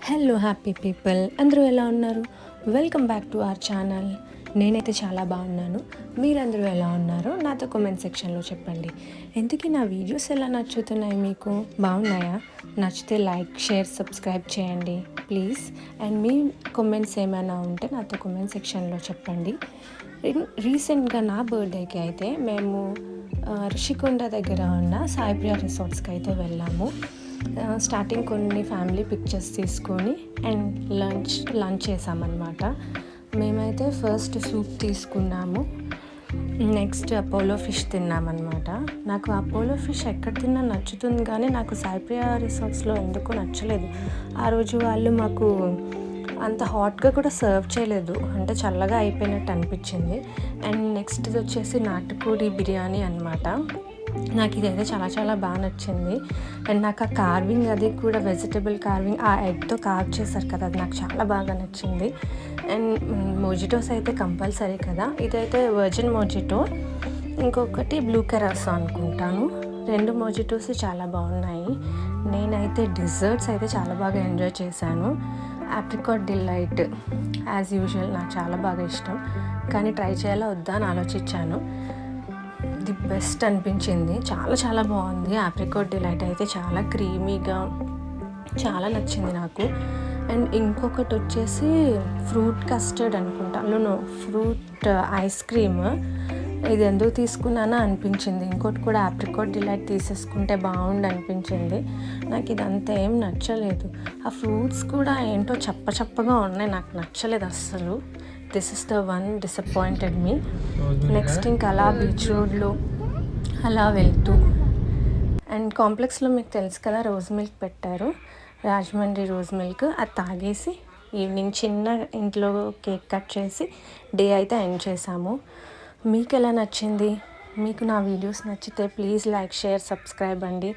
Hello happy people, అందరూ ఎలా ఉన్నారు? Welcome back to our channel. నేనైతే చాలా బాగున్నాను. మీరందరూ ఎలా ఉన్నారో నాతో కామెంట్ సెక్షన్లో చెప్పండి. ఎందుకు నా వీడియోస్ ఎలా నచ్చుతున్నాయి, మీకు బాగున్నాయా? నచ్చితే లైక్, షేర్, సబ్స్క్రైబ్ చేయండి ప్లీజ్. అండ్ మీ కామెంట్స్ ఏమైనా ఉంటే నాతో కామెంట్ సెక్షన్లో చెప్పండి. రీసెంట్గా నా బర్త్డేకి అయితే మేము రిషికొండ దగ్గర ఉన్న సాయిప్రియ రిసార్ట్స్కి అయితే వెళ్ళాము. స్టార్టింగ్ కొన్ని ఫ్యామిలీ పిక్చర్స్ తీసుకొని అండ్ లంచ్ చేసామన్నమాట. మేమైతే ఫస్ట్ సూప్ తీసుకున్నాము, నెక్స్ట్ అపోలో ఫిష్ తిన్నామన్నమాట. నాకు అపోలో ఫిష్ ఎక్కడ తిన్నా నచ్చుతుంది, కానీ నాకు సాయిప్రియ రిసార్ట్స్లో ఎందుకో నచ్చలేదు. ఆ రోజు వాళ్ళు మాకు అంత హాట్గా కూడా సర్వ్ చేయలేదు, అంటే చల్లగా అయిపోయినట్టు అనిపించింది. అండ్ నెక్స్ట్ వచ్చేసి నాటుకోడి బిర్యానీ అనమాట. నాకు ఇదైతే చాలా చాలా బాగా నచ్చింది. అండ్ నాకు ఆ కార్వింగ్, అది కూడా వెజిటబుల్ కార్వింగ్, ఆ ఎగ్తో కార్వ్ చేశారు కదా, అది నాకు చాలా బాగా నచ్చింది. అండ్ మోజిటోస్ అయితే కంపల్సరీ కదా, ఇదైతే వర్జిన్ మోజిటో, ఇంకొకటి బ్లూ కెరాసో అనుకుంటాను. రెండు మోజిటోస్ చాలా బాగున్నాయి. నేనైతే డిజర్ట్స్ అయితే చాలా బాగా ఎంజాయ్ చేశాను. ఆప్రికాట్ డిలైట్ యాజ్ యూజువల్ నాకు చాలా బాగా ఇష్టం, కానీ ట్రై చేయాలా వద్దా అని ఆలోచించాను. ది బెస్ట్ అనిపించింది, చాలా చాలా బాగుంది. ఆప్రికాట్ డిలైట్ అయితే చాలా క్రీమీగా చాలా నచ్చింది నాకు. అండ్ ఇంకొకటి వచ్చేసి ఫ్రూట్ కస్టర్డ్ అనుకుంటాను, ఫ్రూట్ ఐస్ క్రీమ్. ఇది ఎందుకు తీసుకున్నానో అనిపించింది. ఇంకోటి కూడా ఆప్రికాట్ డిలైట్ తీసేసుకుంటే బాగుండు అనిపించింది. నాకు ఇదంతా ఏం నచ్చలేదు. ఆ ఫ్రూట్స్ కూడా ఏంటో చప్పగా ఉన్నాయి, నాకు నచ్చలేదు అస్సలు. This is the one disappointed me. Next ఇంకా అలా బీచ్ రోడ్లో అలా వెళ్తూ, అండ్ కాంప్లెక్స్లో మీకు తెలుసు కదా రోజ్ మిల్క్ పెట్టారు, రాజమండ్రి రోజ్ మిల్క్. అది తాగేసి ఈవినింగ్ చిన్న ఇంట్లో కేక్ కట్ చేసి డే అయితే ఎండ్ చేసాము. మీకు ఎలా నచ్చింది? మీకు నా వీడియోస్ నచ్చితే ప్లీజ్ లైక్, షేర్, సబ్స్క్రైబ్ అండి.